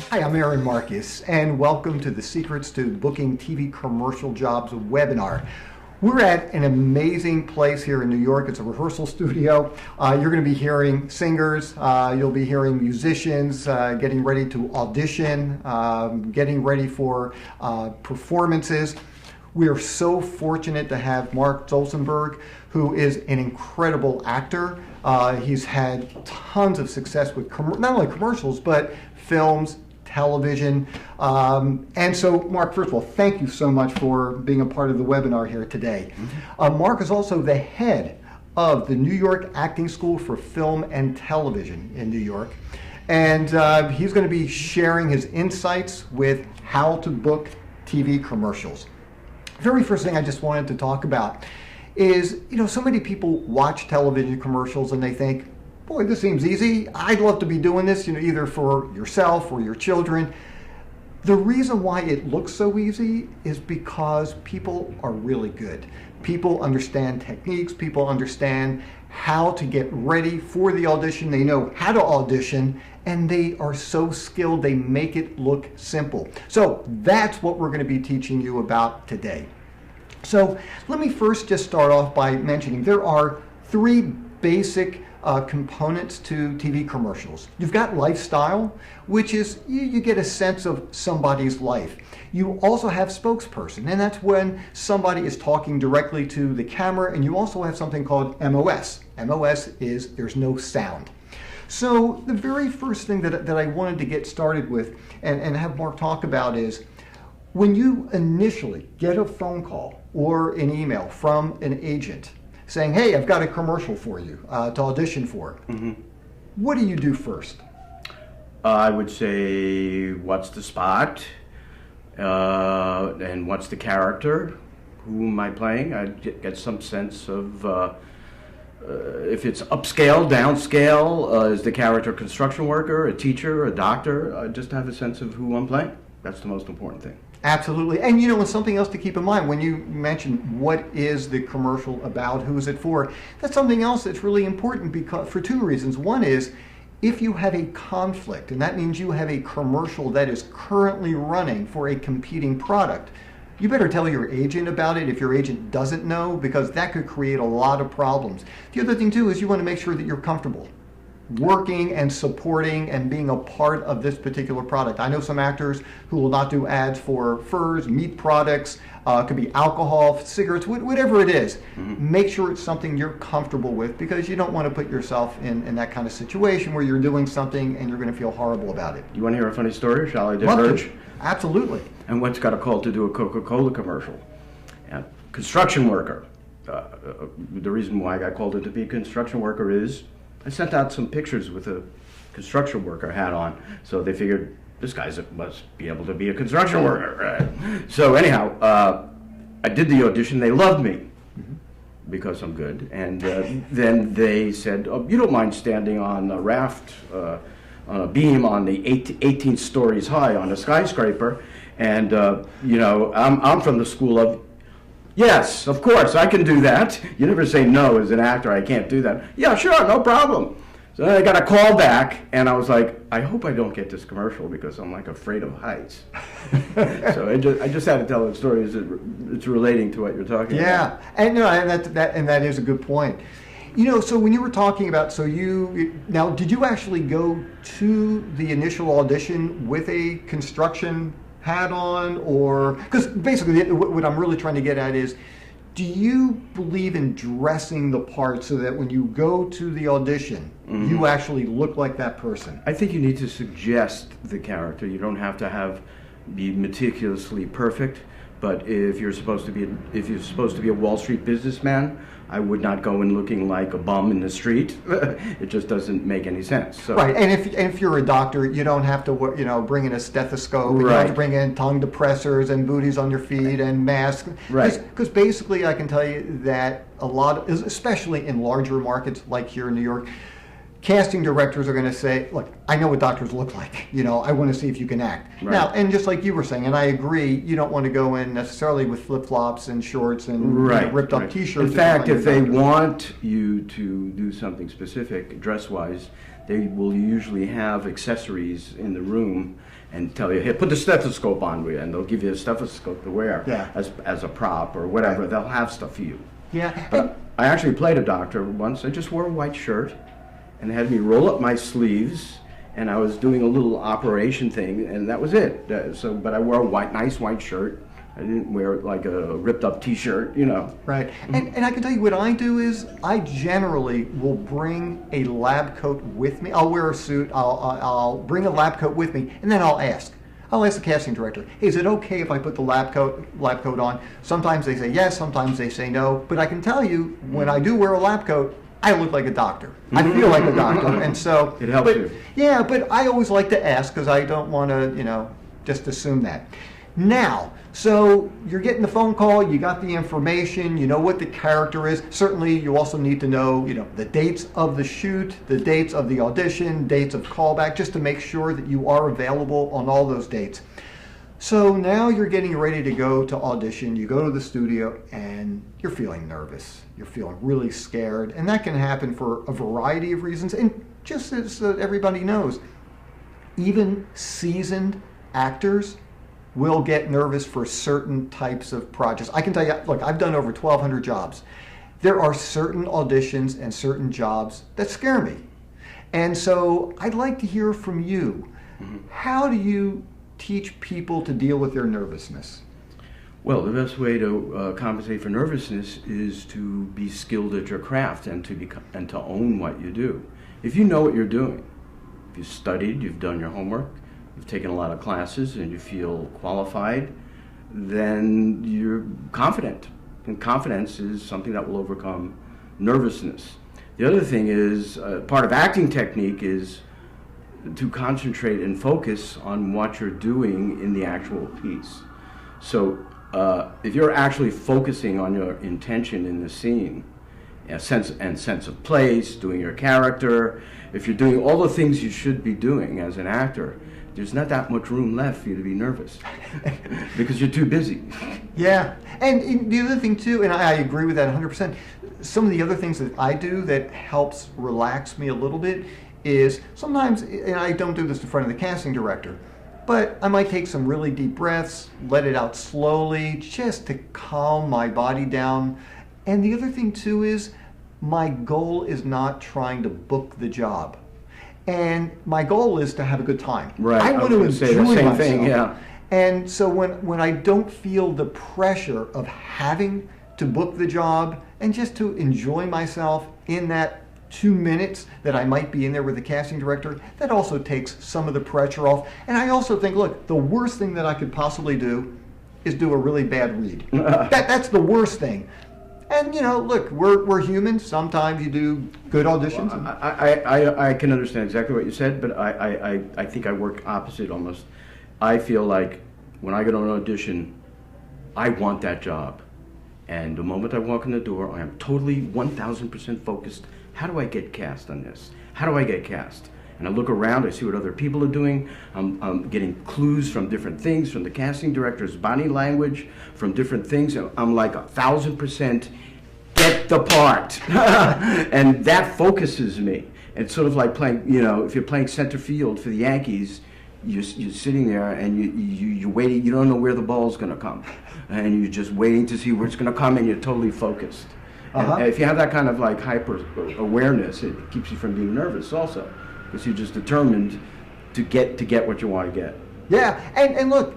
Hi, I'm Aaron Marcus, and welcome to the Secrets to Booking TV Commercial Jobs webinar. We're at an amazing place here in New York. It's a rehearsal studio. You're going to be hearing singers, you'll be hearing musicians getting ready to audition, getting ready for performances. We are so fortunate to have Mark Zolsenberg, who is an incredible actor. He's had tons of success with not only commercials, but films, television. And so, Mark, first of all, thank you so much for being a part of the webinar here today. Mark is also the head of the New York Acting School for Film and Television in New York. And he's going to be sharing his insights with how to book TV commercials. Very first thing I just wanted to talk about is, so many people watch television commercials and they think, boy, this seems easy. I'd love to be doing this, either for yourself or your children. The reason why it looks so easy is because people are really good. People understand techniques, people understand how to get ready for the audition, they know how to audition, and they are so skilled they make it look simple. So that's what we're going to be teaching you about today. So let me first just start off by mentioning there are three basic components to TV commercials. You've got lifestyle, which is you get a sense of somebody's life. You also have spokesperson, and that's when somebody is talking directly to the camera, and you also have something called MOS. MOS is there's no sound. So the very first thing that I wanted to get started with and have Mark talk about is when you initially get a phone call or an email from an agent saying, hey, I've got a commercial for you to audition for. What do you do first? I would say, what's the spot? And what's the character? Who am I playing? I'd get some sense of if it's upscale, downscale. Is the character a construction worker, a teacher, a doctor? Just have a sense of who I'm playing. That's the most important thing. Absolutely. And and something else to keep in mind when you mention what is the commercial about, who is it for, that's something else that's really important because for two reasons. One is if you have a conflict, and that means you have a commercial that is currently running for a competing product, you better tell your agent about it if your agent doesn't know, because that could create a lot of problems. The other thing too is you want to make sure that you're comfortable working and supporting and being a part of this particular product. I know some actors who will not do ads for furs, meat products, could be alcohol, cigarettes, whatever it is. Make sure it's something you're comfortable with, because you don't want to put yourself in that kind of situation where you're doing something and you're going to feel horrible about it. You want to hear a funny story? Shall I diverge? Absolutely. I once got a call to do a Coca-Cola commercial. And construction worker. The reason why I got called in to be a construction worker is I sent out some pictures with a construction worker hat on, so they figured this guy must be able to be a construction worker. Right? So anyhow, I did the audition. They loved me because I'm good, and then they said, "Oh, you don't mind standing on a raft, on a beam on the 18 stories high on a skyscraper?" And I'm from the school of, yes, of course, I can do that. You never say no as an actor, I can't do that. Yeah, sure, no problem. So then I got a call back, and I was like, I hope I don't get this commercial because I'm like afraid of heights. So I just had to tell the story as it's relating to what you're talking about. Yeah, and that is a good point. So when you were talking about, now did you actually go to the initial audition with a construction hat on, or because basically what I'm really trying to get at is, do you believe in dressing the part so that when you go to the audition, you actually look like that person? I think you need to suggest the character. You don't have to be meticulously perfect, but if you're supposed to be a Wall Street businessman, I would not go in looking like a bum in the street. It just doesn't make any sense. So. Right, and if you're a doctor, you don't have to bring in a stethoscope. Right. You don't have to bring in tongue depressors and booties on your feet and masks. Right. Because basically, I can tell you that especially in larger markets like here in New York, casting directors are going to say, look, I know what doctors look like. I want to see if you can act. Right. Now, and just like you were saying, and I agree, you don't want to go in necessarily with flip-flops and shorts and ripped up T-shirts. In fact, if they want you to do something specific, dress-wise, they will usually have accessories in the room and tell you, here, put the stethoscope on, and they'll give you a stethoscope to wear Yeah. as a prop or whatever. Right. They'll have stuff for you. Yeah. But I actually played a doctor once. I just wore a white shirt, and they had me roll up my sleeves, and I was doing a little operation thing, and that was it. But I wore a nice white shirt. I didn't wear like a ripped up T-shirt, you know. Right. And I can tell you what I do is I generally will bring a lab coat with me. I'll wear a suit. I'll bring a lab coat with me, and then I'll ask. I'll ask the casting director, hey, is it okay if I put the lab coat on? Sometimes they say yes, sometimes they say no. But I can tell you, when I do wear a lab coat, I look like a doctor. I feel like a doctor. And so It helps you. Yeah, but I always like to ask because I don't want to, just assume that. Now, so you're getting the phone call, you got the information, you know what the character is. Certainly, you also need to know, the dates of the shoot, the dates of the audition, dates of callback, just to make sure that you are available on all those dates. So now you're getting ready to go to audition, you go to the studio, and you're feeling nervous. You're feeling really scared, and that can happen for a variety of reasons. And just as everybody knows, even seasoned actors will get nervous for certain types of projects. I can tell you, look, I've done over 1,200 jobs. There are certain auditions and certain jobs that scare me. And so I'd like to hear from you. How do you teach people to deal with their nervousness? Well, the best way to compensate for nervousness is to be skilled at your craft and to own what you do. If you know what you're doing, if you've studied, you've done your homework, you've taken a lot of classes, and you feel qualified, then you're confident. And confidence is something that will overcome nervousness. The other thing is, part of acting technique is to concentrate and focus on what you're doing in the actual piece. So if you're actually focusing on your intention in the scene, sense of place, doing your character, if you're doing all the things you should be doing as an actor, there's not that much room left for you to be nervous because you're too busy. Yeah, and the other thing too, and I agree with that 100%, some of the other things that I do that helps relax me a little bit is sometimes, and I don't do this in front of the casting director, but I might take some really deep breaths, let it out slowly, just to calm my body down. And the other thing too is, my goal is not trying to book the job. And my goal is to have a good time. Right. I want to say the enjoy same myself. thing, yeah. And so when I don't feel the pressure of having to book the job and just to enjoy myself in that 2 minutes that I might be in there with the casting director, that also takes some of the pressure off. And I also think, look, the worst thing that I could possibly do is do a really bad read. That's the worst thing. And look, we're humans. Sometimes you do good auditions. Well, I can understand exactly what you said, but I think I work opposite almost. I feel like when I go to an audition, I want that job. And the moment I walk in the door, I am totally 1,000% focused. How do I get cast on this? How do I get cast? And I look around, I see what other people are doing. I'm getting clues from different things, from the casting director's body language, from different things. I'm like 1,000% get the part. And that focuses me. It's sort of like playing, if you're playing center field for the Yankees, you're sitting there and you're waiting, you don't know where the ball's going to come. And you're just waiting to see where it's going to come, and you're totally focused. And if you have that kind of like hyper awareness, it keeps you from being nervous also. Because you're just determined to get what you want to get. Yeah, and look,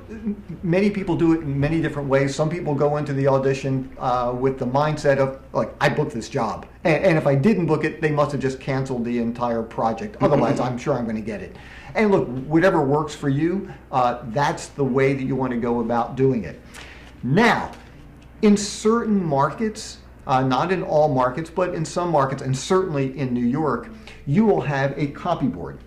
many people do it in many different ways. Some people go into the audition with the mindset of, like, I booked this job. And if I didn't book it, they must have just canceled the entire project. Otherwise, I'm sure I'm going to get it. And look, whatever works for you, that's the way that you want to go about doing it. Now, in certain markets, not in all markets, but in some markets, and certainly in New York, you will have a copy board.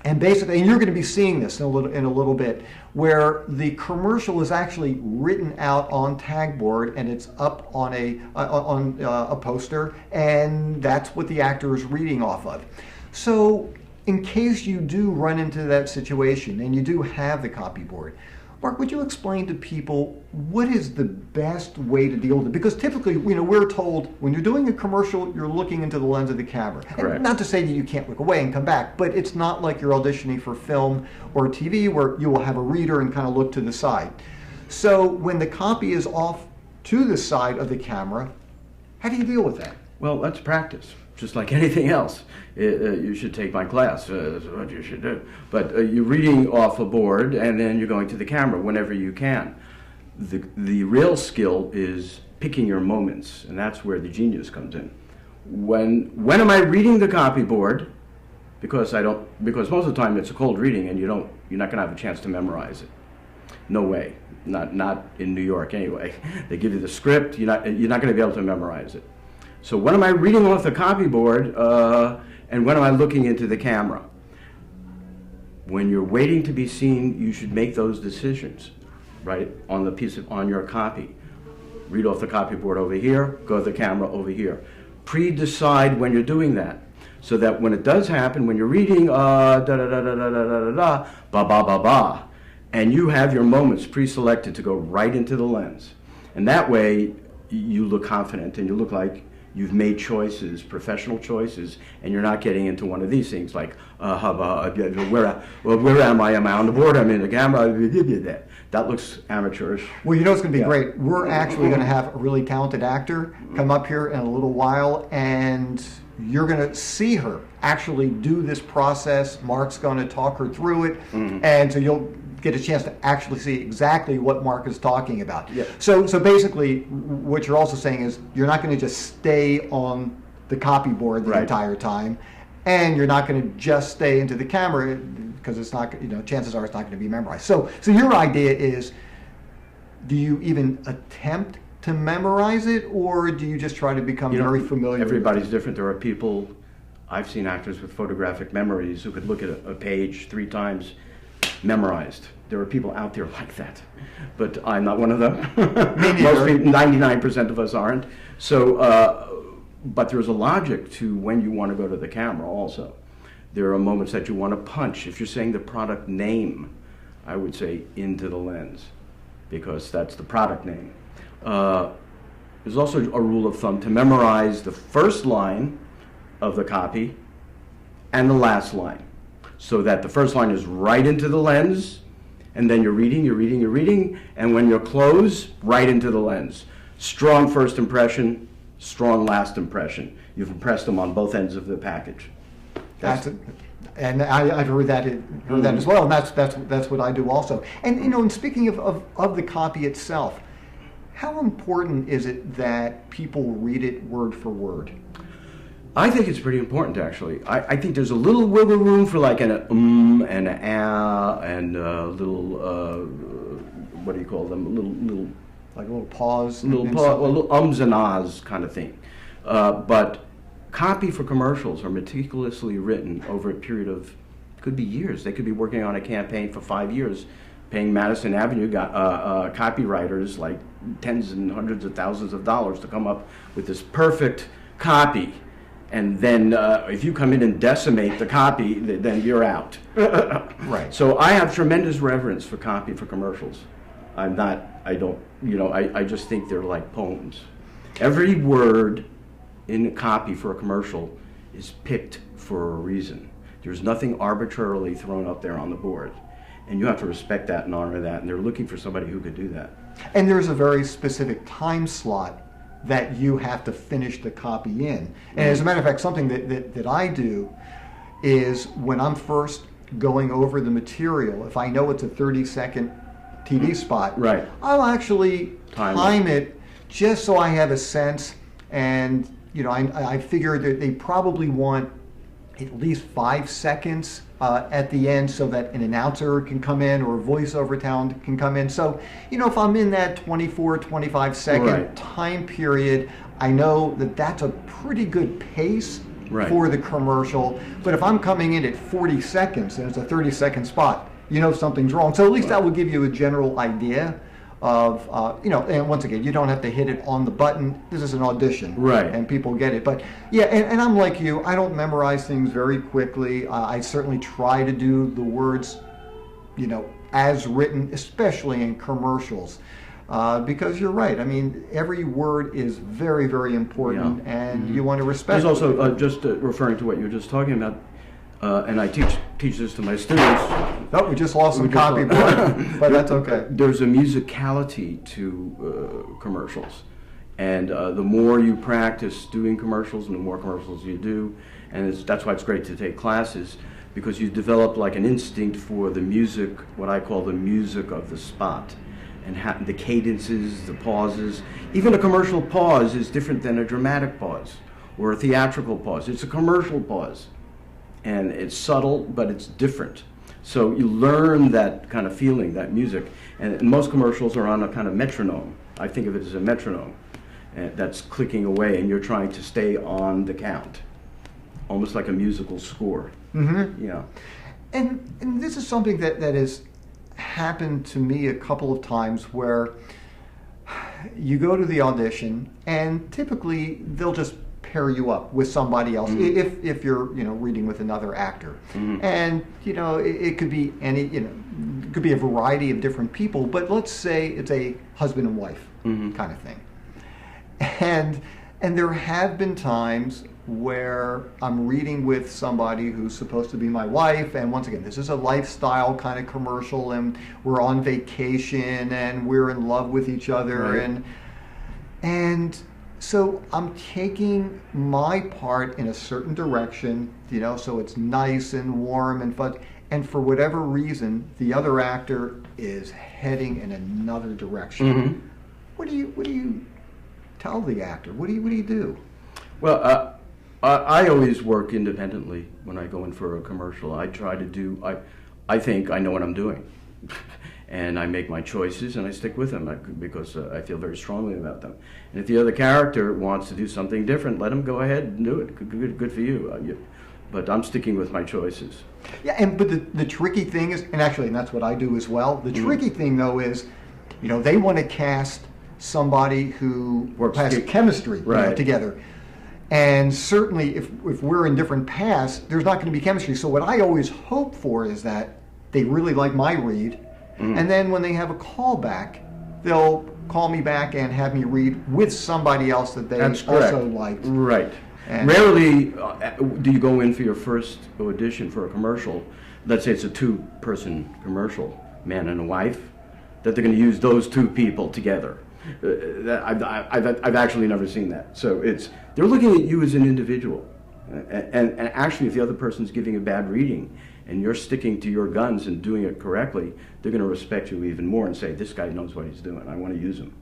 And basically, and you're going to be seeing this in a little bit, where the commercial is actually written out on tagboard and it's up on a poster, and that's what the actor is reading off of. So in case you do run into that situation and you do have the copy board, Mark, would you explain to people what is the best way to deal with it? Because typically, we're told when you're doing a commercial, you're looking into the lens of the camera. Correct. And not to say that you can't look away and come back, but it's not like you're auditioning for film or TV where you will have a reader and kind of look to the side. So when the copy is off to the side of the camera, how do you deal with that? Well, that's practice, just like anything else. You should take my class, that's what you should do. But you're reading off a board and then you're going to the camera whenever you can. The real skill is picking your moments, and that's where the genius comes in. When am I reading the copy board? Because most of the time it's a cold reading and you're not going to have a chance to memorize it. No way. Not in New York anyway. They give you the script, you're not going to be able to memorize it. So when am I reading off the copy board and when am I looking into the camera? When you're waiting to be seen, you should make those decisions, right, on your copy. Read off the copy board over here, go to the camera over here. Pre-decide when you're doing that, so that when it does happen, when you're reading da da da da da da da da ba ba ba ba, and you have your moments pre-selected to go right into the lens, and that way you look confident and you look like you've made choices, professional choices, and you're not getting into one of these things like, where am I? Am I on the board? I'm in the camera. That looks amateurish. Well, it's going to be great. We're actually going to have a really talented actor come up here in a little while, and you're going to see her actually do this process. Mark's going to talk her through it, and so you'll get a chance to actually see exactly what Mark is talking about. Yeah. So basically, what you're also saying is you're not going to just stay on the copy board the entire time, and you're not going to just stay into the camera because it's not, chances are it's not going to be memorized. So your idea is, do you even attempt to memorize it, or do you just try to become very familiar? Everybody's different. There are people, I've seen actors with photographic memories who could look at a page 3 times memorized. There are people out there like that, but I'm not one of them. Most people, 99% of us aren't. So, but there's a logic to when you want to go to the camera also. There are moments that you want to punch. If you're saying the product name, I would say into the lens, because that's the product name. There's also a rule of thumb to memorize the first line of the copy and the last line, so that the first line is right into the lens, and then you're reading, and when you're close, right into the lens. Strong first impression, strong last impression. You've impressed them on both ends of the package. And I've heard that as well, and that's what I do also. And and speaking of the copy itself, how important is it that people read it word for word? I think it's pretty important, actually. I think there's a little wiggle room for like an and an and a little what do you call them? A little like a little pause, little ums and ahs kind of thing. But copy for commercials are meticulously written over a period of, could be years. They could be working on a campaign for 5 years, paying Madison Avenue copywriters like tens and hundreds of thousands of dollars to come up with this perfect copy. And then if you come in and decimate the copy, then you're out. Right. So I have tremendous reverence for copy for commercials. I just think they're like poems. Every word in a copy for a commercial is picked for a reason. There's nothing arbitrarily thrown up there on the board. And you have to respect that and honor that. And they're looking for somebody who could do that. And there's a very specific time slot that you have to finish the copy in. And as a matter of fact, something that I do is when I'm first going over the material, if I know it's a 30-second TV spot, right, I'll actually time it just so I have a sense. And I figure that they probably want at least 5 seconds at the end so that an announcer can come in or a voiceover talent can come in. So, if I'm in that 24, 25 second time period, I know that that's a pretty good pace for the commercial. But if I'm coming in at 40 seconds and it's a 30-second spot, something's wrong. So at least that will give you a general idea of, and once again, you don't have to hit it on the button. This is an audition. Right. And people get it. But yeah, and I'm like you, I don't memorize things very quickly. I certainly try to do the words, as written, especially in commercials. Because you're right. I mean, every word is very, very important, and you want to respect. There's also, just referring to what you were just talking about, and I teach this to my students. Oh, we just lost some copyboard, but that's okay. There's a musicality to commercials, and the more you practice doing commercials, and the more commercials you do, and that's why it's great to take classes, because you develop like an instinct for the music, what I call the music of the spot, and the cadences, the pauses. Even a commercial pause is different than a dramatic pause or a theatrical pause. It's a commercial pause, and it's subtle, but it's different. So you learn that kind of feeling, that music, and most commercials are on a kind of metronome. I think of it as a metronome that's clicking away, and you're trying to stay on the count, almost like a musical score. Mm-hmm. Yeah. And this is something that has happened to me a couple of times, where you go to the audition, and typically they'll just pair you up with somebody else, if you're reading with another actor, and it could be it could be a variety of different people, but let's say it's a husband and wife kind of thing, and there have been times where I'm reading with somebody who's supposed to be my wife, and once again, this is a lifestyle kind of commercial, and we're on vacation, and we're in love with each other, right. and so I'm taking my part in a certain direction, so it's nice and warm and fun, and for whatever reason, the other actor is heading in another direction. What do you tell the actor? What do you do? Well, I always work independently when I go in for a commercial. I try to do, I think I know what I'm doing. And I make my choices and I stick with them because I feel very strongly about them. And if the other character wants to do something different, let him go ahead and do it. Good for you. But I'm sticking with my choices. Yeah, but the tricky thing is, and that's what I do as well. The tricky thing though is, they want to cast somebody who has chemistry together. And certainly, if we're in different paths, there's not going to be chemistry. So what I always hope for is that they really like my read, and then when they have a callback, they'll call me back and have me read with somebody else that they also liked. Right. And rarely do you go in for your first audition for a commercial. Let's say it's a two-person commercial, man and a wife, that they're going to use those two people together. I've actually never seen that. So they're looking at you as an individual, and actually, if the other person's giving a bad reading, and you're sticking to your guns and doing it correctly, they're going to respect you even more and say, "This guy knows what he's doing. I want to use him."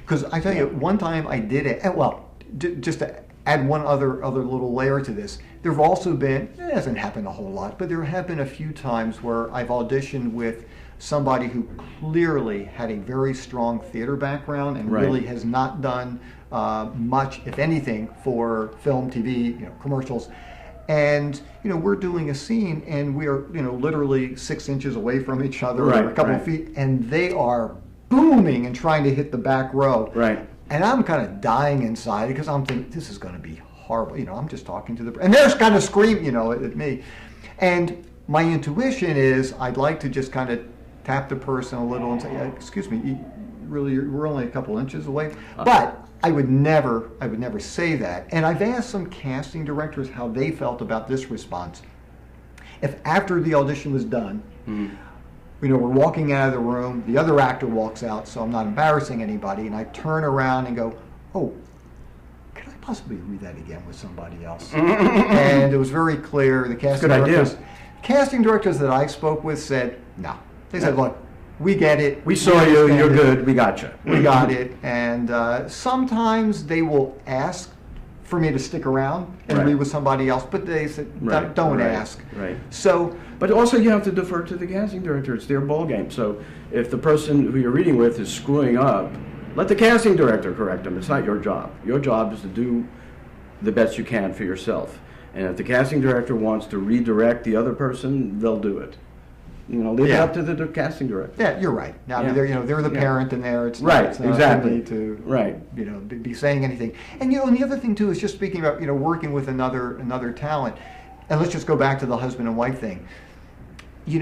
Because I tell you, one time I did it. Well, just to add one other little layer to this, there have also been. It hasn't happened a whole lot, but there have been a few times where I've auditioned with somebody who clearly had a very strong theater background and really has not done much, if anything, for film, TV, commercials. And we're doing a scene, and we are literally 6 inches away from each other, or a couple of feet, and they are booming and trying to hit the back row. Right. And I'm kind of dying inside because I'm thinking, this is going to be horrible. I'm just talking to and they're kind of screaming, at me. And my intuition is I'd like to just kind of tap the person a little and say, "Excuse me, we're only a couple inches away." But I would never say that. And I've asked some casting directors how they felt about this response. If after the audition was done, we're walking out of the room, the other actor walks out, so I'm not embarrassing anybody, and I turn around and go, "Oh, could I possibly read that again with somebody else?" And it was very clear. The casting directors that I spoke with said, "No." They said, "Look, we get it. We saw you. You're good. We got you. We got it." And sometimes they will ask for me to stick around and read with somebody else, but they said, "Don't ask." Right. So, but also you have to defer to the casting director. It's their ball game. So if the person who you're reading with is screwing up, let the casting director correct them. It's not your job. Your job is to do the best you can for yourself. And if the casting director wants to redirect the other person, they'll do it. Leave it up to the casting director. Yeah, you're right. Now, they're the parent in there. It's not exactly to be saying anything. And and the other thing too is just speaking about working with another talent. And let's just go back to the husband and wife thing.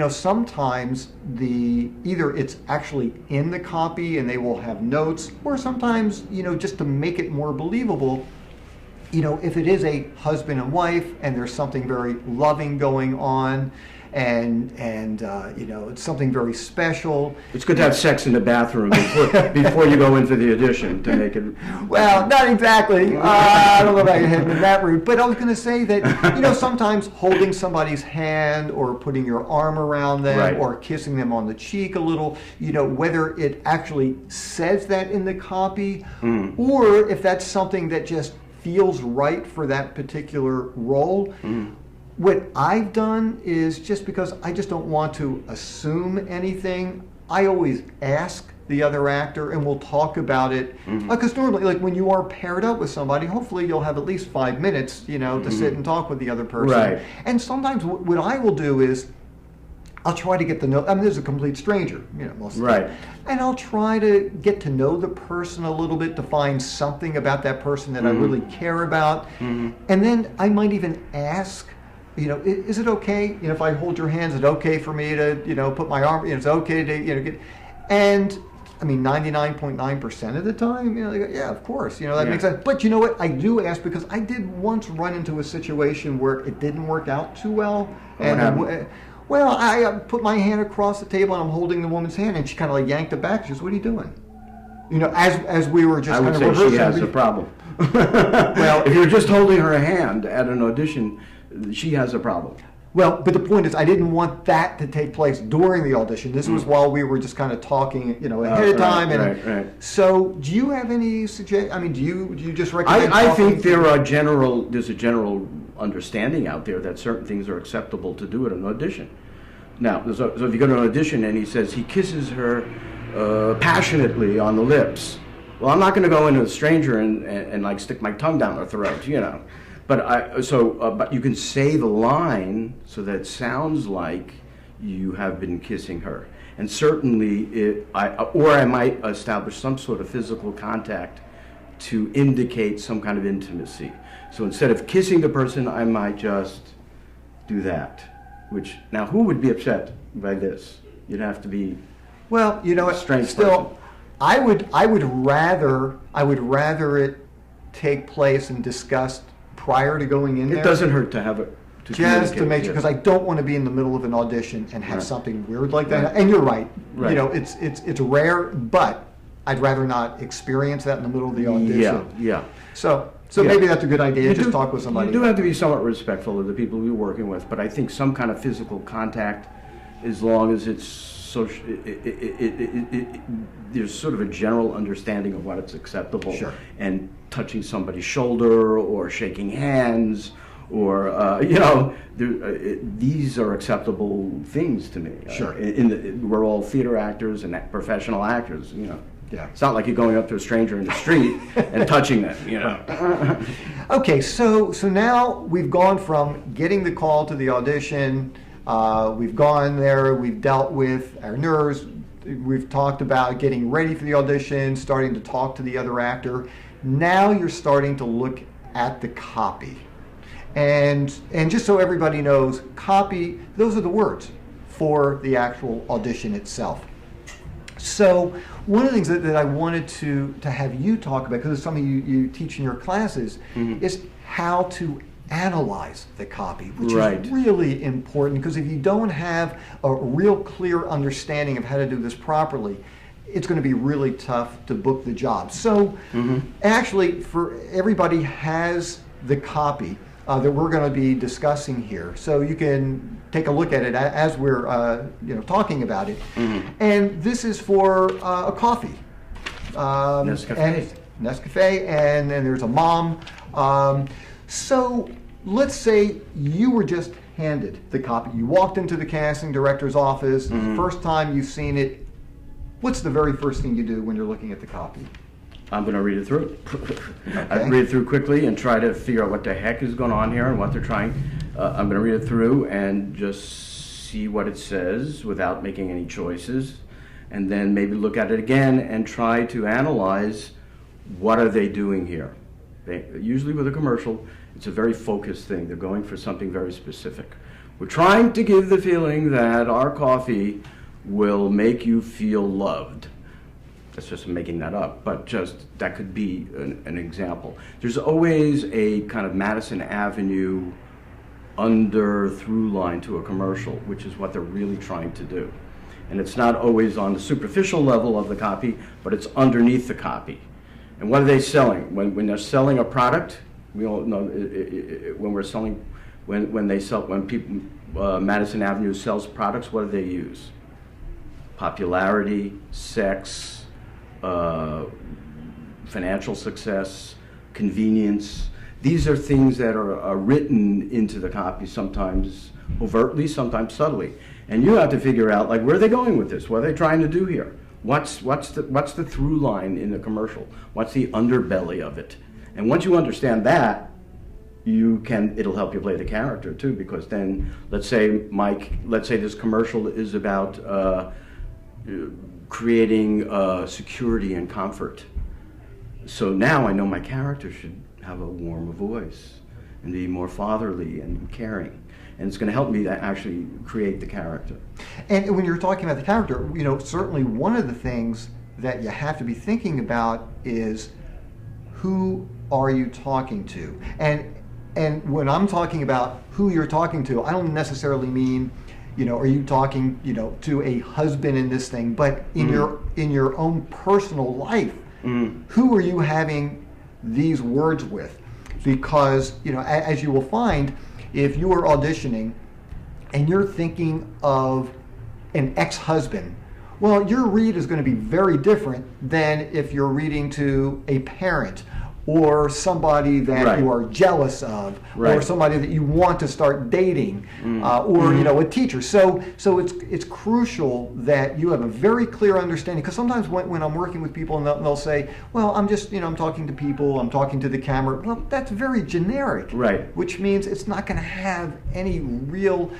sometimes either it's actually in the copy and they will have notes, or sometimes, just to make it more believable, if it is a husband and wife and there's something very loving going on, and it's something very special. It's good to have sex in the bathroom before you go into the audition to make it. Well, not exactly. I don't know if I can head in that route, but I was going to say that sometimes holding somebody's hand or putting your arm around them, right, or kissing them on the cheek a little, whether it actually says that in the copy, or if that's something that just feels right for that particular role. What I've done is, just because I just don't want to assume anything, I always ask the other actor, and we'll talk about it. Because normally, like when you are paired up with somebody, hopefully you'll have at least 5 minutes, to sit and talk with the other person. Right. And sometimes what I will do is, I'll try to get to know, there's a complete stranger, most of the right, time. And I'll try to get to know the person a little bit, to find something about that person that I really care about. And then I might even ask, is it okay, if I hold your hands, is it okay for me to, put my arm, it's okay to, get, and 99.9% of the time, they go, yeah, of course, that makes sense. But you know what, I do ask, because I did once run into a situation where it didn't work out too well. And well, I put my hand across the table and I'm holding the woman's hand, and she kind of like yanked it back. She goes, "What are you doing?" As we were just kind of rehearsing. I would say she has a problem. Well, if you're just holding her hand at an audition, she has a problem. Well, but the point is, I didn't want that to take place during the audition. This was while we were just kind of talking, ahead of time. And right. So, do you have any suggestions? Do you just recommend? I think there's a general understanding out there that certain things are acceptable to do at an audition. Now, so if you go to an audition and he says he kisses her passionately on the lips, well, I'm not going to go into a stranger and like stick my tongue down their throat, But you can say the line so that it sounds like you have been kissing her, and certainly I might establish some sort of physical contact to indicate some kind of intimacy. So instead of kissing the person, I might just do that. Which, now, who would be upset by this? You'd have to be. Well, strange still, person. I would rather it take place and discussed prior to going in there. It doesn't hurt to have it. Just to make sure, because I don't want to be in the middle of an audition and have something weird like that. And you're right. It's rare, but I'd rather not experience that in the middle of the audition. Yeah. So maybe that's a good idea. Just talk with somebody. You do have to be somewhat respectful of the people you're working with, but I think some kind of physical contact, as long as it's social, there's sort of a general understanding of what it's acceptable. Sure. And touching somebody's shoulder or shaking hands, or these are acceptable things to me. Sure. We're all theater actors and professional actors. Yeah. It's not like you're going up to a stranger in the street and touching them, Okay, so now we've gone from getting the call to the audition. We've gone there. We've dealt with our nerves. We've talked about getting ready for the audition, starting to talk to the other actor. Now you're starting to look at the copy. And just so everybody knows, copy, those are the words for the actual audition itself. So one of the things that I wanted to have you talk about, because it's something you teach in your classes, is how to analyze the copy, which is really important, because if you don't have a real clear understanding of how to do this properly, it's going to be really tough to book the job. So actually, for everybody has the copy that we're going to be discussing here, so you can take a look at it as we're talking about it. And this is for a coffee, Nescafe, and then there's a mom. So let's say you were just handed the copy. You walked into the casting director's office. The first time you've seen it, what's the very first thing you do when you're looking at the copy? I'm going to read it through. I read it through quickly and try to figure out what the heck is going on here and what they're trying. I'm going to read it through and just see what it says without making any choices, and then maybe look at it again and try to analyze what are they doing here. Usually with a commercial, it's a very focused thing. They're going for something very specific. We're trying to give the feeling that our coffee will make you feel loved. That's just making that up, but just that could be an example. There's always a kind of Madison Avenue under through line to a commercial, which is what they're really trying to do. And it's not always on the superficial level of the copy, but it's underneath the copy. And what are they selling? When they're selling a product, we all know when people, Madison Avenue sells products, what do they use? Popularity, sex, financial success, convenience. These are things that are written into the copy, sometimes overtly, sometimes subtly. And you have to figure out, like, where are they going with this? What are they trying to do here? What's the through line in the commercial? What's the underbelly of it? And once you understand that, it'll help you play the character too, because then, let's say this commercial is about creating security and comfort. So now I know my character should have a warmer voice and be more fatherly and caring. And it's going to help me to actually create the character. And when you're talking about the character, certainly one of the things that you have to be thinking about is, who are you talking to? And when I'm talking about who you're talking to, I don't necessarily mean, are you talking, to a husband in this thing, but in your own personal life, who are you having these words with? Because, as you will find, if you are auditioning and you're thinking of an ex-husband, well, your read is going to be very different than if you're reading to a parent or somebody that you are jealous of, or somebody that you want to start dating, or a teacher. So it's crucial that you have a very clear understanding, because sometimes when I'm working with people and they'll say, well, I'm just, I'm talking to people, I'm talking to the camera. Well, that's very generic, which means it's not going to have any real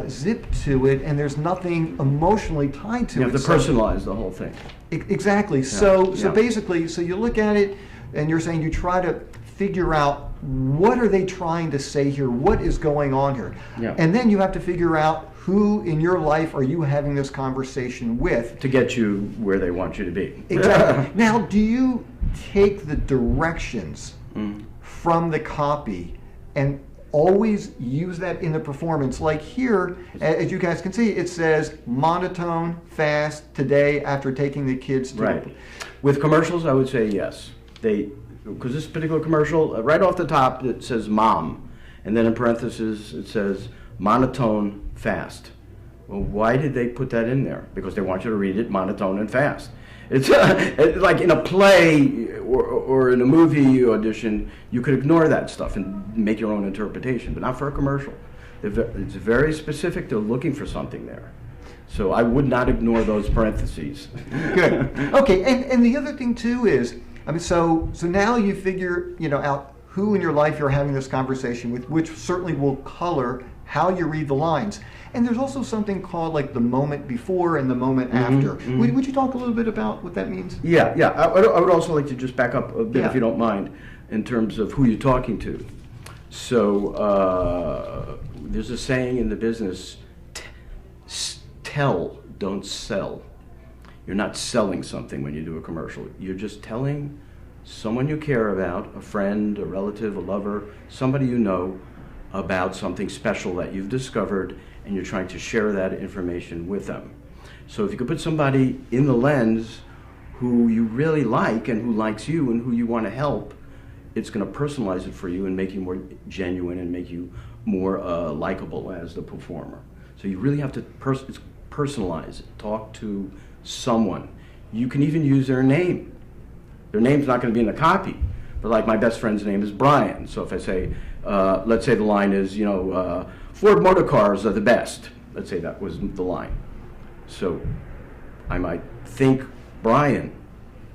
zip to it, and there's nothing emotionally tied to it. You have to personalize the whole thing. Exactly. So basically, you look at it, and you're saying you try to figure out, what are they trying to say here? What is going on here? Yeah. And then you have to figure out, who in your life are you having this conversation with? To get you where they want you to be. Exactly. Now, do you take the directions from the copy and always use that in the performance? Like here, as you guys can see, it says monotone, fast, today after taking the kids to With commercials, I would say yes. Because this particular commercial, right off the top, it says mom, and then in parentheses it says monotone, fast. Well, why did they put that in there? Because they want you to read it monotone and fast. It's like in a play or in a movie audition, you could ignore that stuff and make your own interpretation, but not for a commercial. It's very specific. They're looking for something there. So I would not ignore those parentheses. Good. Okay, and the other thing too is, so now you figure out who in your life you're having this conversation with, which certainly will color how you read the lines. And there's also something called like the moment before and the moment after. Would you talk a little bit about what that means? Yeah. I would also like to just back up a bit, if you don't mind, in terms of who you're talking to. So there's a saying in the business, tell, don't sell. You're not selling something when you do a commercial. You're just telling someone you care about, a friend, a relative, a lover, somebody you know, about something special that you've discovered, and you're trying to share that information with them. So if you could put somebody in the lens who you really like and who likes you and who you want to help, it's going to personalize it for you and make you more genuine and make you more likable as the performer. So you really have to personalize it. Talk to someone. You can even use their name. Their name's not going to be in the copy, but like my best friend's name is Brian. So if I say, let's say the line is, Ford motor cars are the best. Let's say that was the line. So I might think, Brian,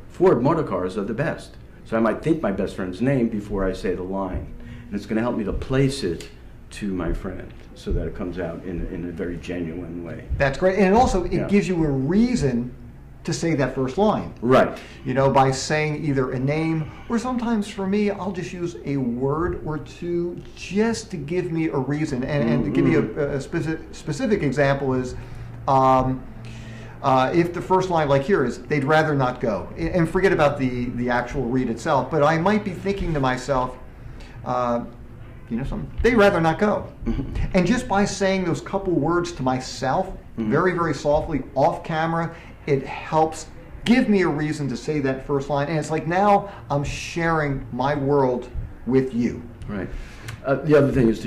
Ford motor cars are the best. So I might think my best friend's name before I say the line. And it's going to help me to place it to my friend so that it comes out in a very genuine way. That's great. And also, it gives you a reason to say that first line. Right. You know, by saying either a name, or sometimes for me, I'll just use a word or two just to give me a reason. And to give you a specific example is, if the first line, like here, is they'd rather not go, and forget about the actual read itself, but I might be thinking to myself, you know something, they'd rather not go. And just by saying those couple words to myself, very, very softly, off camera, it helps give me a reason to say that first line. And it's like now I'm sharing my world with you. Right. The other thing is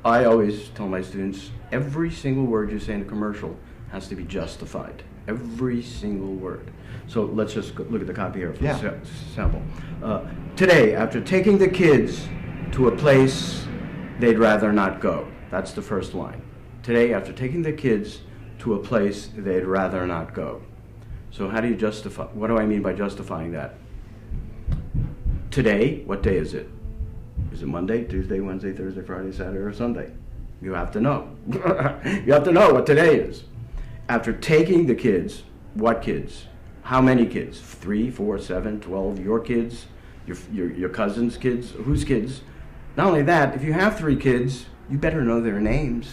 I always tell my students, every single word you say in a commercial has to be justified. Every single word. So let's just look at the copy here for sample. Today, after taking the kids to a place they'd rather not go. That's the first line. Today, after taking the kids to a place they'd rather not go. So how do you justify, what do I mean by justifying that? Today, what day is it? Is it Monday, Tuesday, Wednesday, Thursday, Friday, Saturday, or Sunday? You have to know. You have to know what today is. After taking the kids, what kids? How many kids? 3, 4, 7, 12, your kids, your cousin's kids, whose kids? Not only that, if you have 3 kids, you better know their names,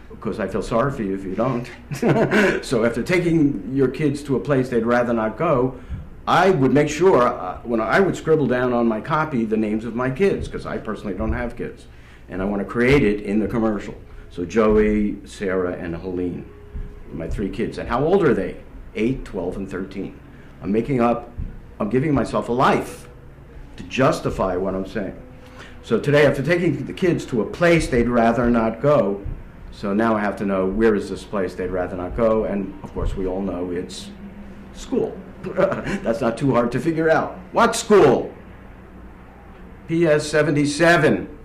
because I feel sorry for you if you don't. So after taking your kids to a place they'd rather not go, I would make sure, when I would scribble down on my copy the names of my kids, because I personally don't have kids, and I want to create it in the commercial. So Joey, Sarah, and Helene, my 3 kids. And how old are they? 8, 12, and 13. I'm giving myself a life to justify what I'm saying. So today, after taking the kids to a place they'd rather not go, so now I have to know, where is this place they'd rather not go? And of course, we all know it's school. That's not too hard to figure out. What school? PS 77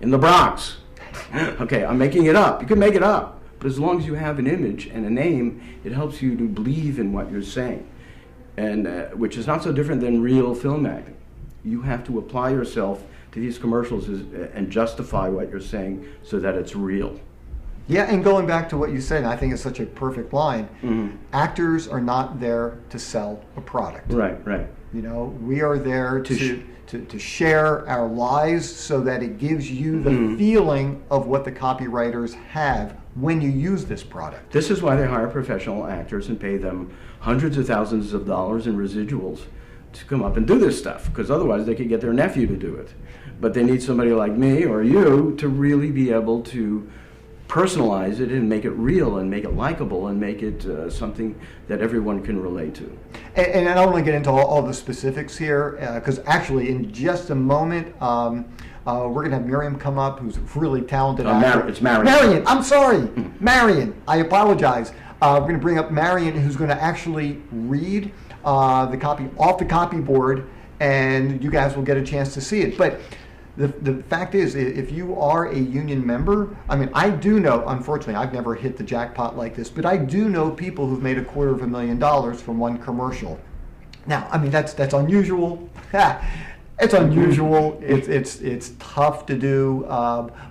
in the Bronx. Okay, I'm making it up. You can make it up. But as long as you have an image and a name, it helps you to believe in what you're saying, and which is not so different than real film acting. You have to apply yourself to these commercials and justify what you're saying so that it's real. Yeah, and going back to what you said, I think it's such a perfect line. Actors are not there to sell a product. Right, right. You know, we are there to share our lives so that it gives you the feeling of what the copywriters have when you use this product. This is why they hire professional actors and pay them hundreds of thousands of dollars in residuals to come up and do this stuff, because otherwise they could get their nephew to do it. But they need somebody like me or you to really be able to personalize it and make it real and make it likable and make it something that everyone can relate to. And I don't want to get into all the specifics here, because actually in just a moment, we're going to have Miriam come up, who's a really talented actor. It's Marion. Marion, I'm sorry. Marion, I apologize. We're going to bring up Marion, who's going to actually read the copy off the copyboard, and you guys will get a chance to see it. But the fact is, if you are a union member, I mean, I do know, unfortunately, I've never hit the jackpot like this, but I do know people who've made $250,000 from one commercial. Now, I mean, that's unusual. It's unusual. It's tough to do,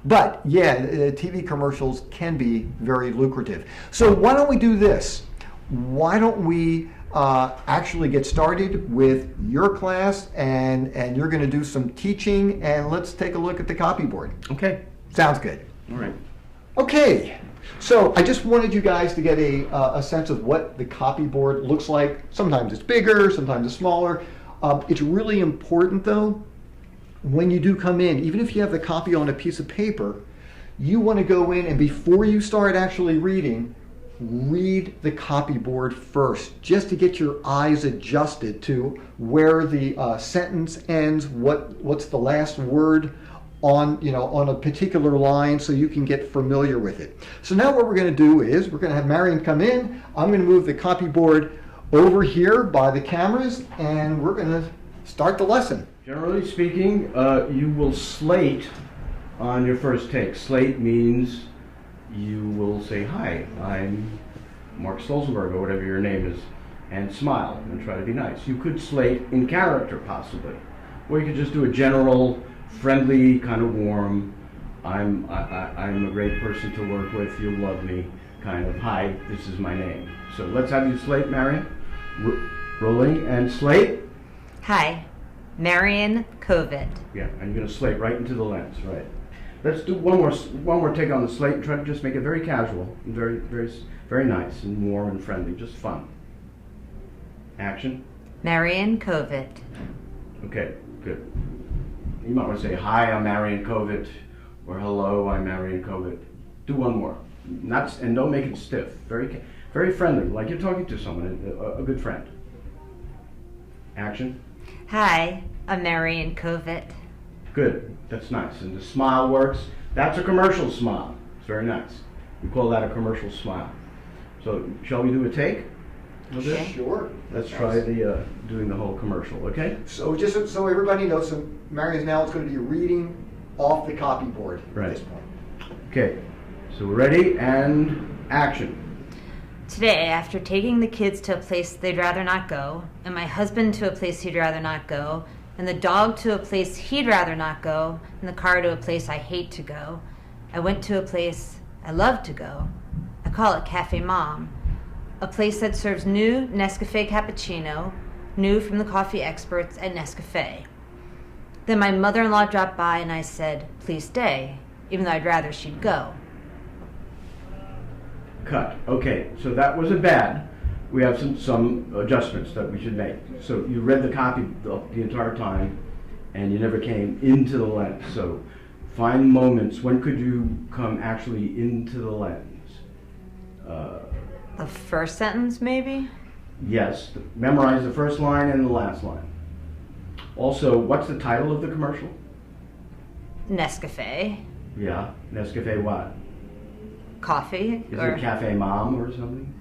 but yeah, TV commercials can be very lucrative. So why don't we do this? Why don't we actually get started with your class, and you're going to do some teaching, and let's take a look at the copyboard. Okay. Sounds good. All right. Okay. So I just wanted you guys to get a sense of what the copyboard looks like. Sometimes it's bigger, sometimes it's smaller. It's really important, though, when you do come in, even if you have the copy on a piece of paper, you want to go in and before you start actually reading, read the copyboard first, just to get your eyes adjusted to where the sentence ends, what's the last word on a particular line, so you can get familiar with it. So now what we're going to do is we're going to have Marion come in. I'm going to move the copyboard over here by the cameras, and we're going to start the lesson. Generally speaking, you will slate on your first take. Slate means you will say, "Hi, I'm Mark Stolzenberg," or whatever your name is, and smile and try to be nice. You could slate in character, possibly, or you could just do a general, friendly, kind of warm, I'm a great person to work with, you'll love me, kind of, hi, this is my name. So let's have you slate, Marion. Rolling and slate. Hi, Marion Covet. Yeah, and you're gonna slate right into the lens, right? Let's do one more take on the slate and try to just make it very casual and very nice and warm and friendly, just fun. Action. Marion Covet. Okay, good. You might want to say, hi, I'm Marion Covet, or hello, I'm Marion Covet. Do one more. And don't make it stiff. Very friendly, like you're talking to someone, a good friend. Action. Hi, I'm Marion Covet. Good, that's nice. And the smile works. That's a commercial smile. It's very nice. We call that a commercial smile. So, shall we do a take? Okay. Sure. Let's try the doing the whole commercial, okay? So just so everybody knows, so Marion's now going to be reading off the copyboard Right. at this point. Okay, so we're ready, and action. Today, after taking the kids to a place they'd rather not go, and my husband to a place he'd rather not go, and the dog to a place he'd rather not go, and the car to a place I hate to go, I went to a place I love to go. I call it Cafe Mom, a place that serves new Nescafe cappuccino, new from the coffee experts at Nescafe. Then my mother-in-law dropped by and I said, please stay, even though I'd rather she'd go. Cut. Okay, so that was a bad. We have some adjustments that we should make. So you read the copy the entire time, and you never came into the lens. So find moments. When could you come actually into the lens? The first sentence, maybe? Yes. Memorize the first line and the last line. Also, what's the title of the commercial? Nescafe. Yeah. Nescafe what? Coffee. Is it Cafe Mom or something?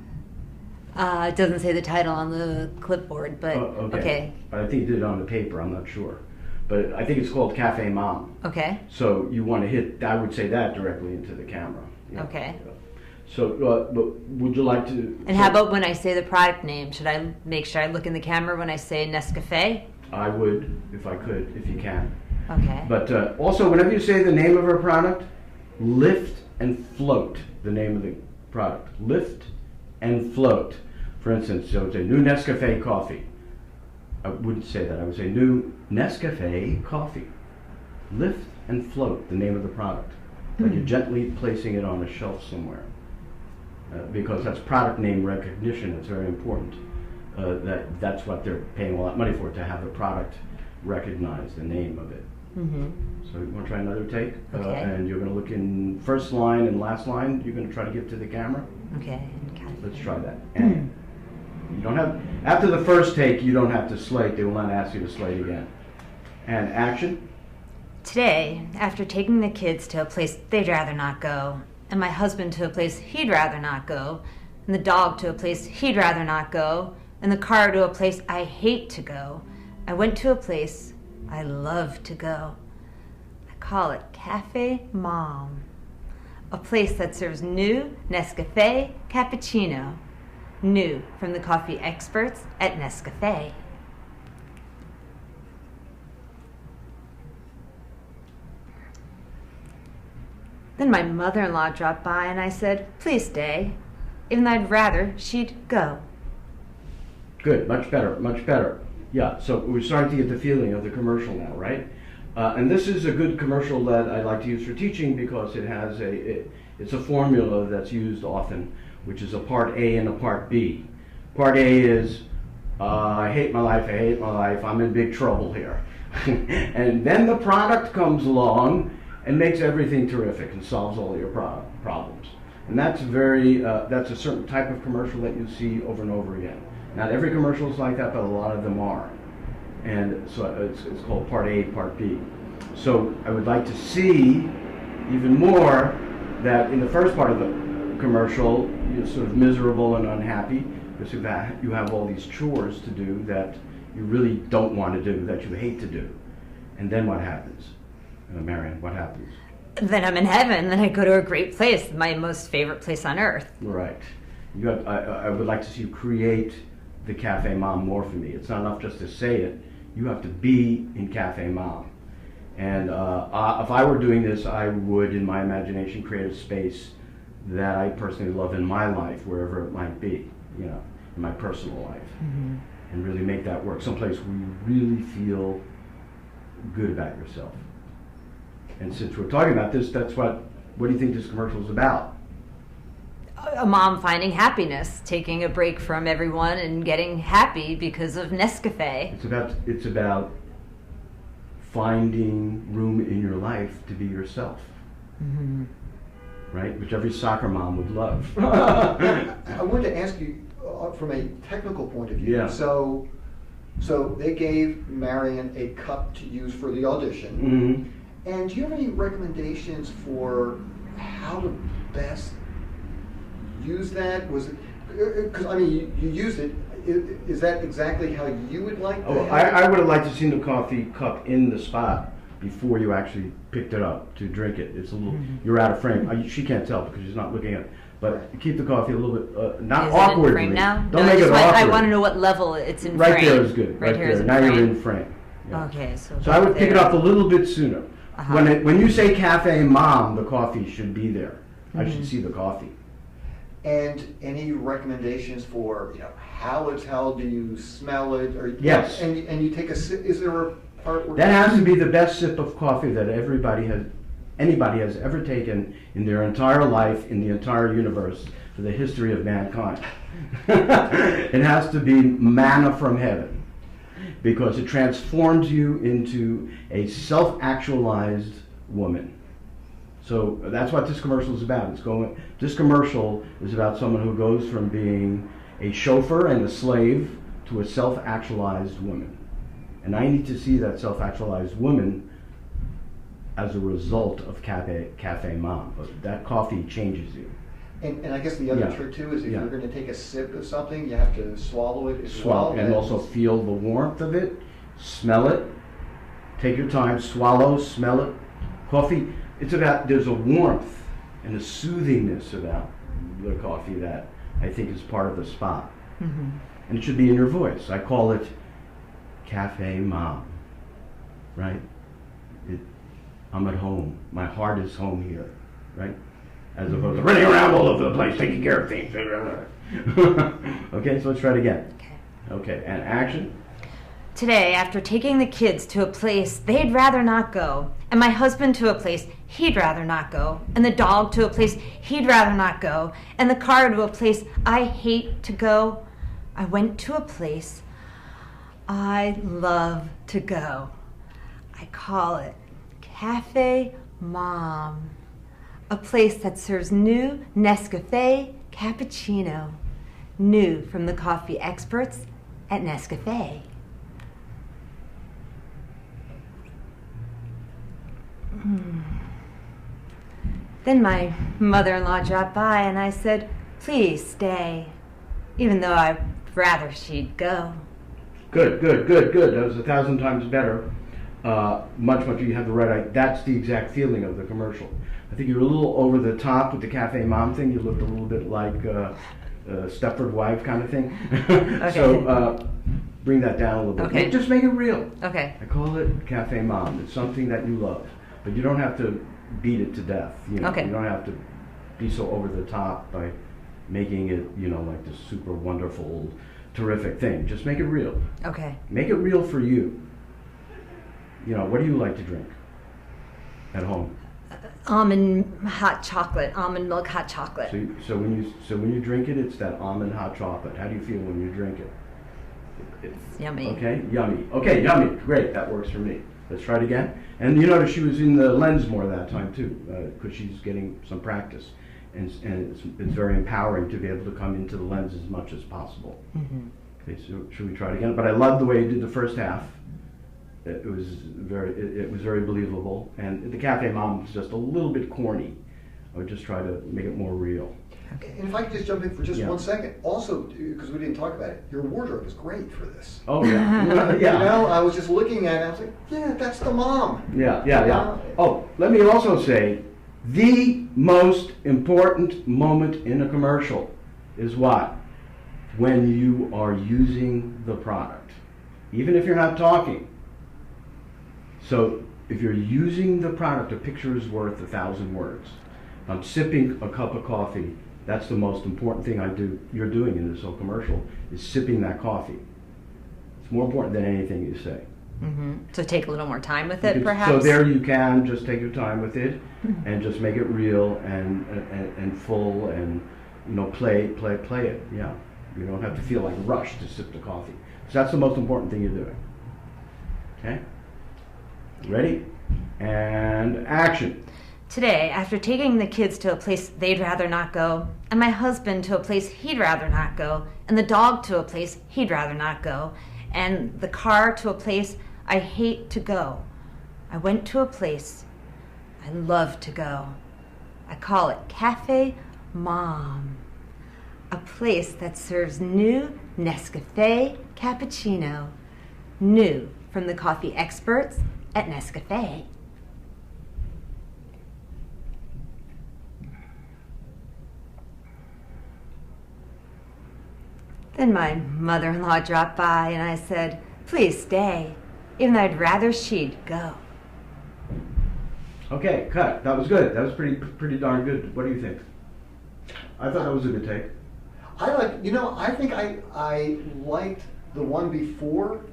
It doesn't say the title on the clipboard, but Oh, okay. But I think you did it on the paper, I'm not sure. But I think it's called Cafe Mom. Okay. So you want to hit, I would say that directly into the camera. Yeah. Okay. So, but would you like to? And how about when I say the product name? Should I make sure I look in the camera when I say Nescafe? I would, if I could, if you can. Okay. But also, whenever you say the name of a product, lift and float the name of the product. Lift and float. For instance, so it's a new Nescafe coffee. I wouldn't say that. I would say new Nescafe coffee. Lift and float the name of the product. Like you're gently placing it on a shelf somewhere. Because that's product name recognition. It's very important. That's what they're paying a lot of money for, to have the product recognize the name of it. Mm-hmm. So you want to try another take? Okay. And you're going to look in first line and last line. You're going to try to give to the camera. Okay. Let's try that. And you don't have, after the first take, you don't have to slate. They will not ask you to slate again. And action. Today, after taking the kids to a place they'd rather not go, and my husband to a place he'd rather not go, and the dog to a place he'd rather not go, and the car to a place I hate to go, I went to a place I love to go. I call it Cafe Mom, a place that serves new Nescafe cappuccino, new from the coffee experts at Nescafe. Then my mother-in-law dropped by and I said, please stay, even though I'd rather she'd go. Good, much better, much better. Yeah, so we're starting to get the feeling of the commercial now, right? And this is a good commercial that I like to use for teaching because it has it's a formula that's used often, which is a part A and a part B. Part A is, I hate my life, I'm in big trouble here. And then the product comes along and makes everything terrific and solves all your problems. And that's that's a certain type of commercial that you see over and over again. Not every commercial is like that, but a lot of them are. And so it's called Part A, Part B. So I would like to see even more that in the first part of the commercial, you're sort of miserable and unhappy because you have all these chores to do that you really don't want to do, that you hate to do. And then what happens? Marion, what happens? Then I'm in heaven, then I go to a great place, my most favorite place on earth. Right. I would like to see you create the Cafe Mom more for me. It's not enough just to say it. You have to be in Cafe Mom. And if I were doing this, I would, in my imagination, create a space that I personally love in my life, wherever it might be, you know, in my personal life, and really make that work. Someplace where you really feel good about yourself. And since we're talking about this, what do you think this commercial is about? A mom finding happiness, taking a break from everyone and getting happy because of Nescafe. It's about finding room in your life to be yourself. Right? Which every soccer mom would love. I wanted to ask you from a technical point of view. Yeah. So they gave Marion a cup to use for the audition. And do you have any recommendations for how to best use that? Was it because I mean you used it? Is that exactly how you would like to? I would have liked to see the coffee cup in the spot before you actually picked it up to drink it. It's a little you're out of frame. She can't tell because she's not looking at it. But keep the coffee a little bit not Is awkwardly. it in frame now? Don't make it awkward. I want to know what level it's in frame. Right there is good. Right here there. is in Now frame. you're in frame. Yeah. Okay, so I would pick it there. up a little bit sooner. When you say Cafe Mom, the coffee should be there. I should see the coffee. And any recommendations for how it's held? Do you smell it? Or Yes. And you take a sip. Is there a part where That has to be the best sip of coffee that anybody has ever taken in their entire life, in the entire universe, for the history of mankind. It has to be manna from heaven, because it transforms you into a self-actualized woman. So that's what this commercial is about. This commercial is about someone who goes from being a chauffeur and a slave to a self-actualized woman. And I need to see that self-actualized woman as a result of Cafe Mom. But that coffee changes you. And I guess the other trick too is if you're going to take a sip of something, you have to swallow it as well. And also feel the warmth of it, smell it, take your time, swallow, smell it. Coffee, there's a warmth and a soothingness about the coffee that I think is part of the spot. And it should be in your voice. I call it Cafe Mom, right? I'm at home. My heart is home here, right? As opposed to running around all over the place, taking care of things. Okay, so let's try it again. Okay, and action. Today, after taking the kids to a place they'd rather not go, and my husband to a place he'd rather not go, and the dog to a place he'd rather not go, and the car to a place I hate to go, I went to a place I love to go. I call it Cafe Mom, a place that serves new Nescafe cappuccino, new from the coffee experts at Nescafe. Then my mother-in-law dropped by and I said, please stay, even though I'd rather she'd go. Good. That was 1,000 times better. Much, you have the right, that's the exact feeling of the commercial. I think you're a little over the top with the Cafe Mom thing. You looked a little bit like Stepford Wife kind of thing. Okay. So bring that down a little bit. Okay. Just make it real. Okay. I call it Cafe Mom. It's something that you love. But you don't have to beat it to death. Okay. You don't have to be so over the top by making it, like this super wonderful, terrific thing. Just make it real. Okay. Make it real for you. What do you like to drink at home? Almond milk hot chocolate. So when you drink it, it's that almond hot chocolate. How do you feel when you drink it? It's yummy. Okay, yummy. Okay, yummy. Great, that works for me. Let's try it again. And you notice she was in the lens more that time too, because she's getting some practice, and it's very empowering to be able to come into the lens as much as possible. Okay, so should we try it again? But I love the way you did the first half. It was very believable, and the Cafe Mom was just a little bit corny. I would just try to make it more real. Okay. And if I could just jump in for just 1 second, also because we didn't talk about it, your wardrobe is great for this. Oh yeah, yeah. I was just looking at it. I was like, yeah, that's the mom. Yeah. Oh, let me also say, the most important moment in a commercial is what? When you are using the product, even if you're not talking. So if you're using the product, a picture is worth 1,000 words. I'm sipping a cup of coffee. That's the most important thing you're doing in this whole commercial, is sipping that coffee. It's more important than anything you say. So take a little more time with it, perhaps? So there you can just take your time with it and just make it real and full and, play it. Yeah. You don't have to feel like rushed to sip the coffee. So that's the most important thing you're doing. Okay? Ready? And action. Today, after taking the kids to a place they'd rather not go, and my husband to a place he'd rather not go, and the dog to a place he'd rather not go, and the car to a place I hate to go, I went to a place I love to go. I call it Cafe Mom, a place that serves new Nescafe cappuccino, new from the coffee experts at Nescafe. Then my mother-in-law dropped by and I said, please stay, even though I'd rather she'd go. Okay, cut. That was good. That was pretty darn good. What do you think? I thought that was a good take. I think I liked the one before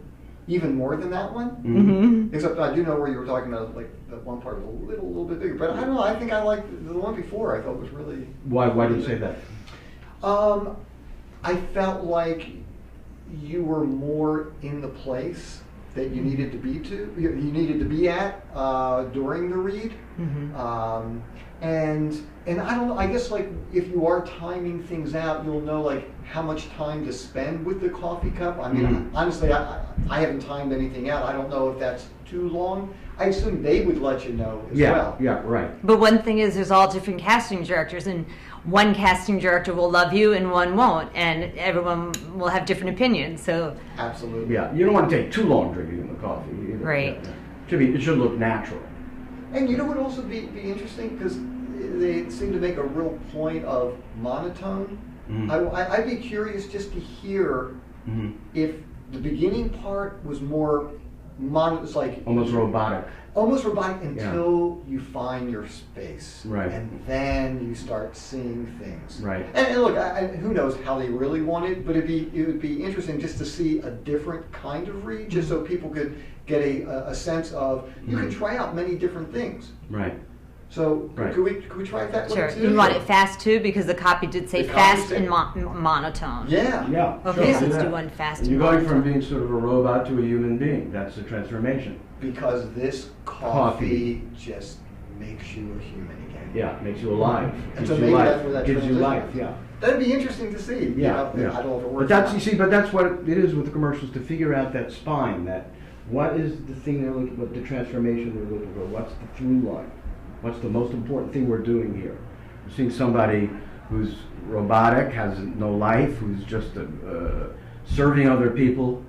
even more than that one. Mm-hmm. Except I do know where you were talking about, like, that one part was a little bit bigger. But I don't know, I think I liked the one before. I thought was really... Why did you say that? I felt like you were more in the place that you needed to be at during the read. Mm-hmm. And I don't know, I guess, like, if you are timing things out, you'll know, like, how much time to spend with the coffee cup. I mean, honestly, I haven't timed anything out. I don't know if that's too long. I assume they would let you know as well. Yeah, right. But one thing is, there's all different casting directors, and one casting director will love you and one won't, and everyone will have different opinions. So Absolutely. Yeah, you don't want to take too long drinking the coffee either. Right. Yeah. It should look natural. And you know what would also be interesting, because they seem to make a real point of monotone. I'd be curious just to hear if the beginning part was more it's like Almost robotic. until you find your space, Right. And then you start seeing things, Right. And look, who knows how they really want it, but it would be interesting just to see a different kind of read, just so people could get a sense of you can try out many different things. Right. So Right. could we try that sure, one too? you want it fast too, because the copy did say The copy fast said- and monotone. Yeah. Yeah. Okay, sure, so let's that. do one fast and You're going monotone. from being sort of a robot to a human being. That's the transformation. Because this coffee just makes you a human again. Yeah, makes you alive. And Gives so you maybe life. that's where that Gives you transition life. is. Yeah. That'd be interesting to see. Yeah, You know, yeah. I don't know if it works. But that's or you not. see, but that's what it is with the commercials, to figure out that spine, that what is the thing they're looking, what the transformation they're looking for, what's the through line, what's the most important thing we're doing here. We're seeing somebody who's robotic, has no life, who's just serving other people,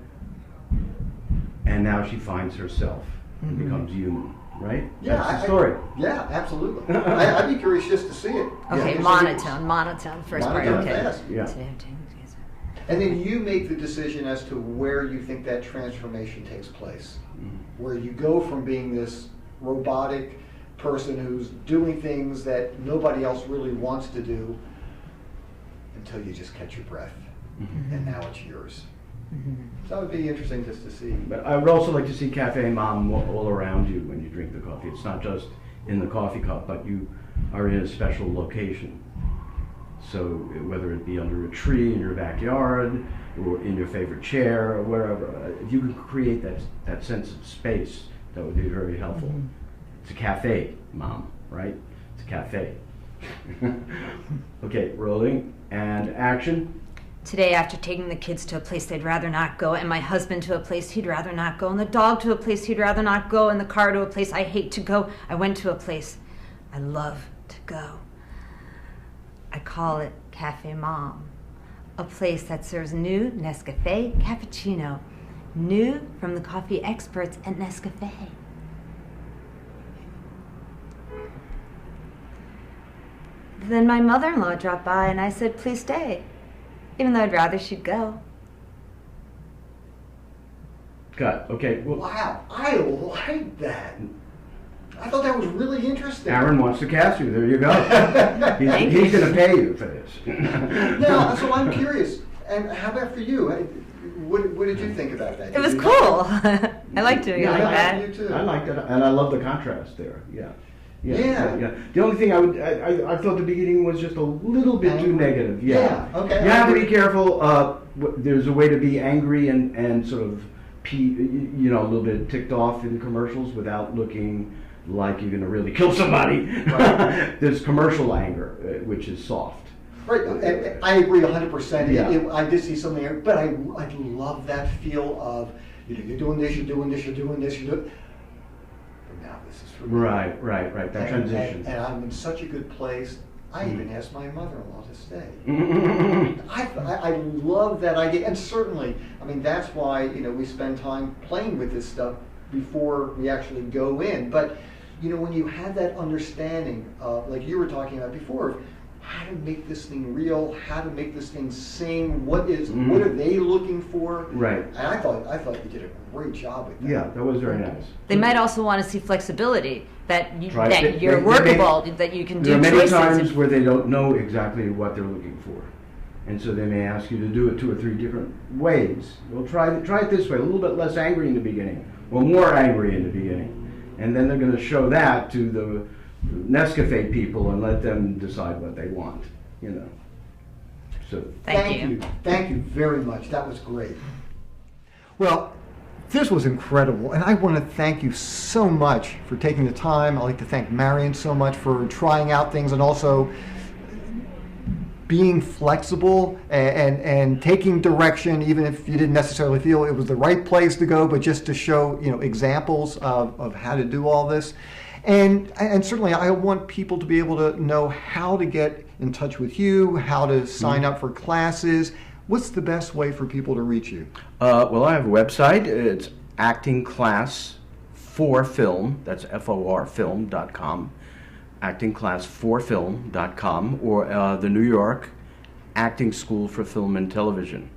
and now she finds herself and becomes human. Right? Yeah, That's the story. Yeah, absolutely. I'd be curious just to see it. Okay, Yeah, monotone, first part. Monotone Okay. fast. Yeah. And then you make the decision as to where you think that transformation takes place. Where you go from being this robotic person who's doing things that nobody else really wants to do until you just catch your breath. And now it's yours. So it would be interesting just to see. But I would also like to see Cafe Mom all around you when you drink the coffee. It's not just in the coffee cup, but you are in a special location. So whether it be under a tree in your backyard, or in your favorite chair, or wherever, if you can create that sense of space, that would be very helpful. It's a cafe, Mom, right? It's a cafe. Okay, rolling, and action. Today, after taking the kids to a place they'd rather not go, and my husband to a place he'd rather not go, and the dog to a place he'd rather not go, and the car to a place I hate to go, I went to a place I love to go. I call it Cafe Mom, a place that serves new Nescafe cappuccino, new from the coffee experts at Nescafe. Then my mother-in-law dropped by and I said, please stay, even though I'd rather she'd go. Cut. Okay. Well, Wow, I like that. I thought that was really interesting. Aaron wants to cast you. There you go. He's going to pay you for this. Now, so I'm curious. And how about for you? What did you think about that? It was cool. I like doing it like that. You too. I liked it, and I love the contrast there. Yeah. Yeah. The only thing I thought the beginning was just a little bit too negative. Yeah. Okay. You have to be careful. There's a way to be angry and sort of a little bit ticked off in commercials without looking like you're going to really kill somebody. Right. There's commercial anger, which is soft. Right, and I agree 100%. Yeah. I did see something, but I love that feel of, you're doing this, you're doing this, you're doing this, you're doing. But now this is for me. Right. That transition. And I'm in such a good place. I even asked my mother-in-law to stay. I love that idea, and certainly, I mean, that's why we spend time playing with this stuff before we actually go in. But when you have that understanding, like you were talking about before, of how to make this thing real, how to make this thing sing, what are they looking for? Right. And I thought you did a great job with that. Yeah, that was very nice. They might also want to see flexibility, that Right. you're workable, that you can do There are many choices. times where they don't know exactly what they're looking for, and so they may ask you to do it 2 or 3 different ways. Well, try it this way, a little bit less angry in the beginning, or more angry in the beginning, and then they're going to show that to the Nescafe people and let them decide what they want. So Thank you. Thank you very much. That was great. Well, this was incredible, and I want to thank you so much for taking the time. I'd like to thank Marion so much for trying out things and also being flexible and taking direction, even if you didn't necessarily feel it was the right place to go, but just to show examples of how to do all this. And certainly I want people to be able to know how to get in touch with you, how to sign up for classes. What's the best way for people to reach you? Well, I have a website. It's Acting Class for Film. That's FOR film.com. actingclass4film.com, or the New York Acting School for Film and Television.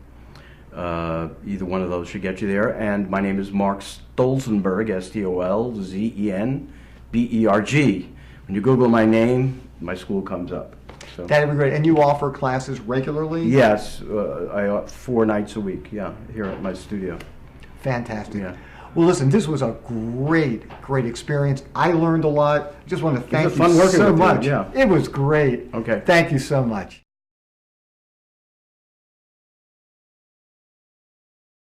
Either one of those should get you there. And my name is Mark Stolzenberg, STOLZENBERG. When you Google my name, my school comes up. So. That'd be great. And you offer classes regularly? Yes, I 4 nights a week. Yeah, here at my studio. Fantastic. Yeah. Well, listen, this was a great experience. I learned a lot. Just want to thank fun you working so with you, much. yeah. It was great. Okay. Thank you so much.